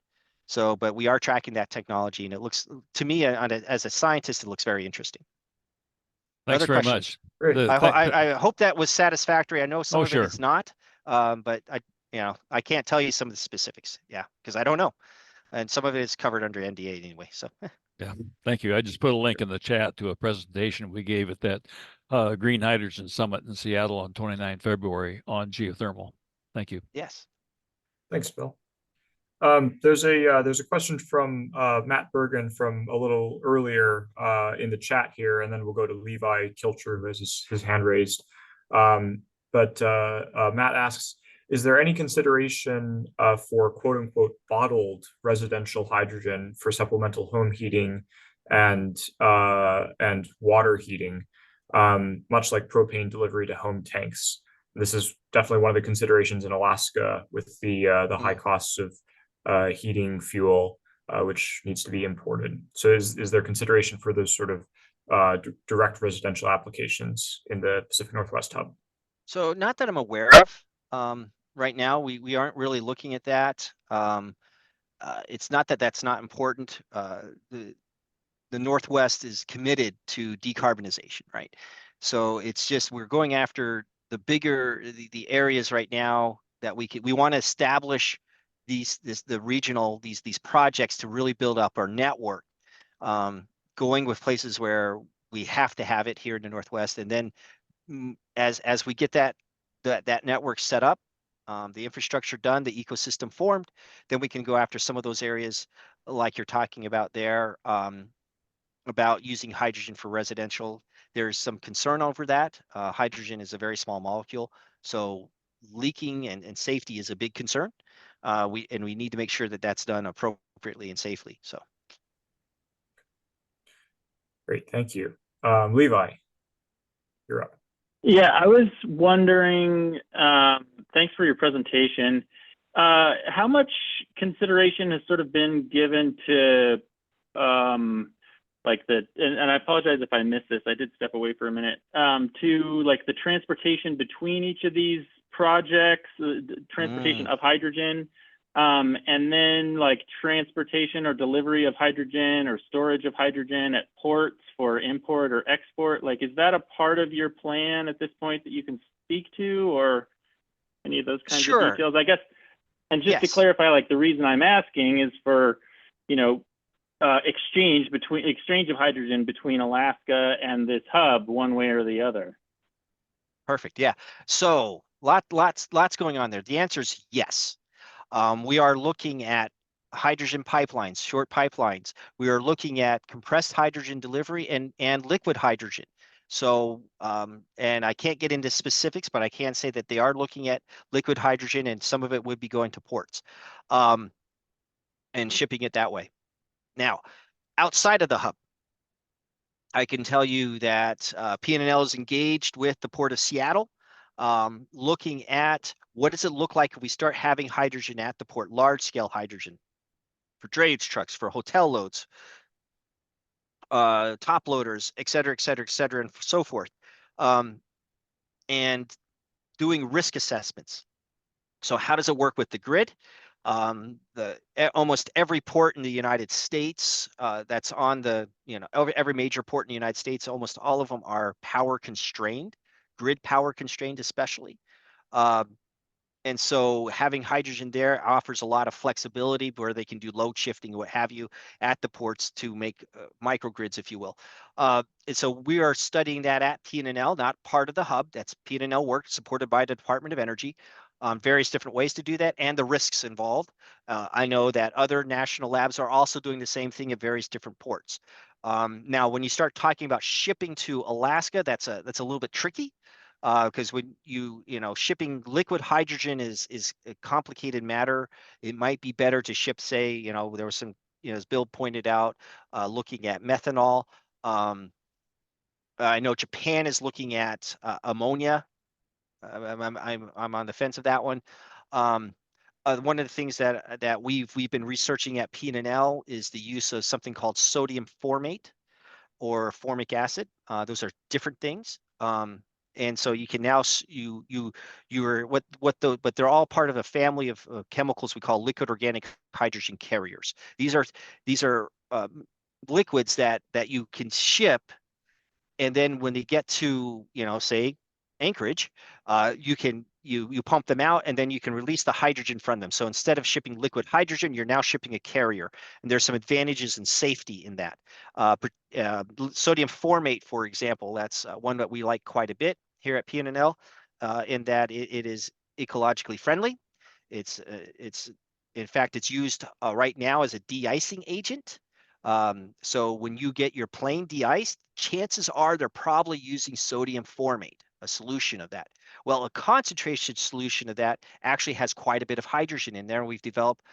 So, but we are tracking that technology, and it looks to me, as a scientist, it looks very interesting. Thanks Other very questions? much. I hope that was satisfactory. I know some of sure. it is not, but I can't tell you some of the specifics. Yeah, because I don't know. And some of it is covered under NDA anyway. So yeah, thank you. I just put a link in the chat to a presentation we gave at that Green Hydrogen Summit in Seattle on 29 February on geothermal. Thank you. Yes. Thanks, Bill. There's a question from Matt Bergen from a little earlier in the chat here, and then we'll go to Levi Kilcher, who has his hand raised. But Matt asks, is there any consideration for quote unquote bottled residential hydrogen for supplemental home heating and water heating, much like propane delivery to home tanks? This is definitely one of the considerations in Alaska with the high costs of heating fuel, which needs to be imported. So is there consideration for those sort of direct residential applications in the Pacific Northwest hub? So not that I'm aware of. Right now, we aren't really looking at that. It's not that that's not important. The Northwest is committed to decarbonization, right? So it's just we're going after the bigger the areas right now that we want to establish the regional these projects to really build up our network. Going with places where we have to have it here in the Northwest, and then as we get that network set up, the infrastructure done, the ecosystem formed, then we can go after some of those areas like you're talking about there, about using hydrogen for residential. There's some concern over that. Hydrogen is a very small molecule, so leaking and safety is a big concern. We need to make sure that that's done appropriately and safely. So. Great, thank you. Levi, you're up. Yeah, I was wondering, thanks for your presentation. How much consideration has sort of been given to and I apologize if I missed this, I did step away for a minute, to like the transportation between each of these projects, transportation of hydrogen, and then like transportation or delivery of hydrogen or storage of hydrogen at ports for import or export? Like, is that a part of your plan at this point that you can speak to, or any of those kinds of details, I guess? And just to clarify, like the reason I'm asking is for, exchange of hydrogen between Alaska and this hub, one way or the other. Perfect. Yeah. So lots going on there. The answer is yes. We are looking at hydrogen pipelines, short pipelines. We are looking at compressed hydrogen delivery and liquid hydrogen. So, and I can't get into specifics, but I can say that they are looking at liquid hydrogen, and some of it would be going to ports, and shipping it that way. Now, outside of the hub, I can tell you that PNNL is engaged with the Port of Seattle, looking at what does it look like if we start having hydrogen at the port, large-scale hydrogen for drayage trucks, for hotel loads, top loaders, et cetera, and so forth, and doing risk assessments. So how does it work with the grid? Almost every port in the United States that's on the, every major port in the United States, almost all of them are power constrained, grid power constrained especially. And so having hydrogen there offers a lot of flexibility where they can do load shifting, what have you, at the ports to make microgrids, if you will. And so we are studying that at PNNL, not part of the hub. That's PNNL work supported by the Department of Energy. Various different ways to do that and the risks involved. I know that other national labs are also doing the same thing at various different ports. Now, when you start talking about shipping to Alaska, that's a little bit tricky. Because when shipping liquid hydrogen is a complicated matter. It might be better to ship, say, there was some, as Bill pointed out, looking at methanol. I know Japan is looking at ammonia. I'm on the fence of that one. One of the things that we've been researching at PNNL is the use of something called sodium formate or formic acid. Those are different things. And so you can now but they're all part of a family of chemicals we call liquid organic hydrogen carriers. These are liquids that you can ship, and then when they get to say Anchorage, you pump them out, and then you can release the hydrogen from them. So instead of shipping liquid hydrogen, you're now shipping a carrier, and there's some advantages in safety in that. Sodium formate, for example, that's one that we like quite a bit here at PNNL, in that it is ecologically friendly. It's in fact, it's used right now as a de-icing agent. So when you get your plane de-iced, chances are they're probably using sodium formate, a solution of that. Well, a concentration solution of that actually has quite a bit of hydrogen in there. And we've developed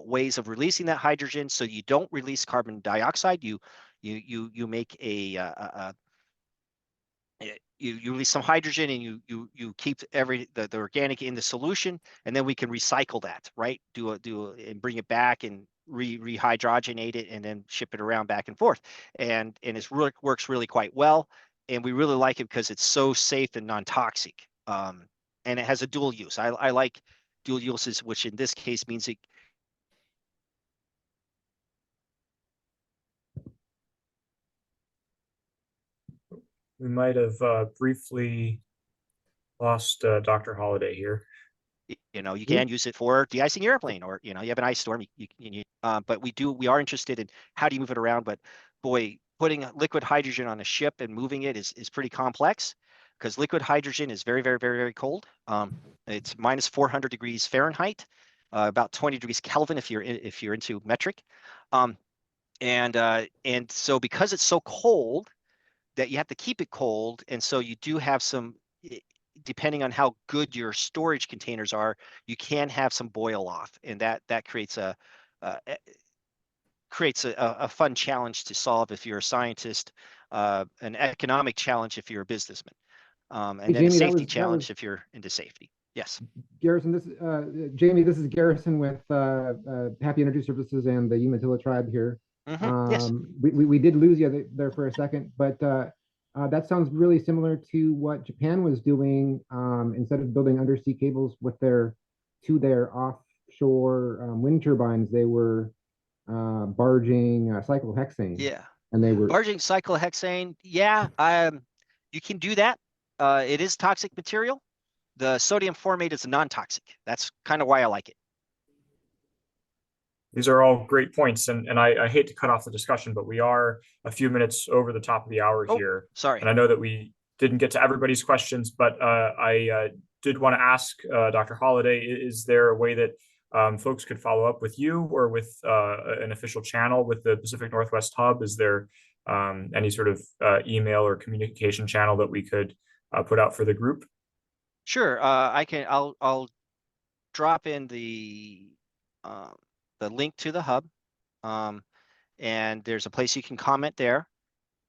ways of releasing that hydrogen so you don't release carbon dioxide. You make you release some hydrogen, and you keep the organic in the solution, and then we can recycle that, right? And bring it back and rehydrogenate it and then ship it around back and forth. And it works really quite well. And we really like it because it's so safe and non-toxic. And it has a dual use. I like dual uses, which in this case means it. We might have briefly lost Dr. Holladay here. You know, you can use it for de-icing your airplane, or you know, you have an ice storm. But we are interested in how do you move it around. But boy, putting liquid hydrogen on a ship and moving it is pretty complex, because liquid hydrogen is very, very, very, very cold. It's minus 400 degrees Fahrenheit, about 20 degrees Kelvin if you're into metric. And so because it's so cold that you have to keep it cold, and so you do have some, depending on how good your storage containers are, you can have some boil off, and that creates a fun challenge to solve if you're a scientist, an economic challenge if you're a businessman, and Hey, then Jamie, a that safety was challenge if you're into safety. Yes. Garrison. Jamie, this is Garrison with Happy Energy Services and the Umatilla Tribe here. Yes. We did lose you there for a second, but that sounds really similar to what Japan was doing. Instead of building undersea cables with their offshore wind turbines, they were barging cyclohexane. Yeah. And they were barging cyclohexane. Yeah. You can do that. It is toxic material. The sodium formate is non-toxic. That's kind of why I like it. These are all great points, and I hate to cut off the discussion, but we are a few minutes over the top of the hour here. Sorry. And I know that we didn't get to everybody's questions, but I did want to ask Dr. Holladay, is there a way that folks could follow up with you or with an official channel with the Pacific Northwest Hub? Is there any sort of email or communication channel that we could put out for the group? Sure. I'll drop in the link to the hub, and there's a place you can comment there.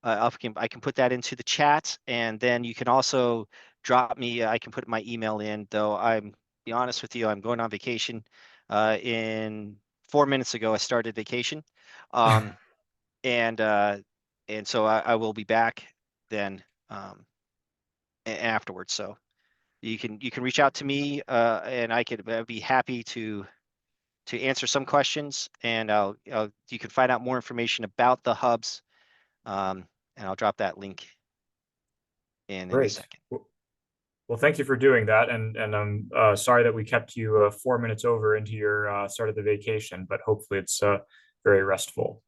I can put that into the chat, and then you can also drop me. I can put my email in, though. Be honest with you, I'm going on vacation. In 4 minutes ago, I started vacation, and so I will be back then afterwards. So you can reach out to me, and I'd be happy to answer some questions, and you can find out more information about the hubs, and I'll drop that link in a second. Well, thank you for doing that, and I'm sorry that we kept you 4 minutes over into your start of the vacation, but hopefully it's very restful.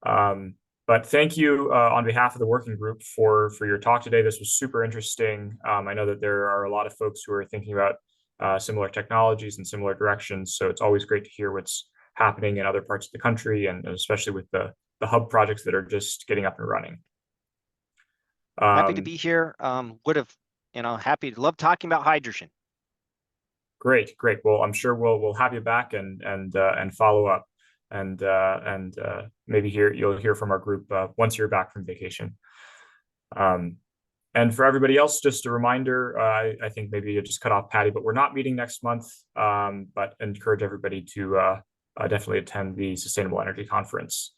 But thank you on behalf of the working group for your talk today. This was super interesting. I know that there are a lot of folks who are thinking about similar technologies and similar directions, so it's always great to hear what's happening in other parts of the country, and especially with the hub projects that are just getting up and running. Happy to be here. Love talking about hydrogen. Great. Well, I'm sure we'll have you back and follow up, and maybe you'll hear from our group once you're back from vacation. And for everybody else, just a reminder, I think maybe you just cut off Patty, but we're not meeting next month, but encourage everybody to definitely attend the Sustainable Energy Conference.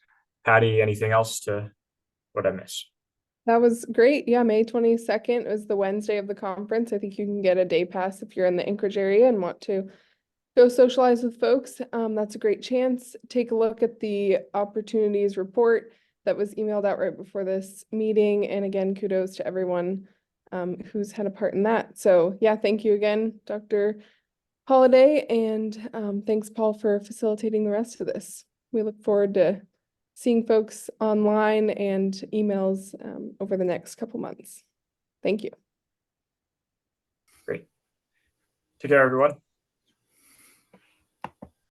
Patty, anything else to what I miss? That was great. Yeah, May 22nd was the Wednesday of the conference. I think you can get a day pass if you're in the Anchorage area and want to go socialize with folks. That's a great chance. Take a look at the opportunities report that was emailed out right before this meeting. And again, kudos to everyone who's had a part in that. So yeah, thank you again, Dr. Holladay, and thanks, Paul, for facilitating the rest of this. We look forward to seeing folks online and emails over the next couple months. Thank you. Great. Take care, everyone.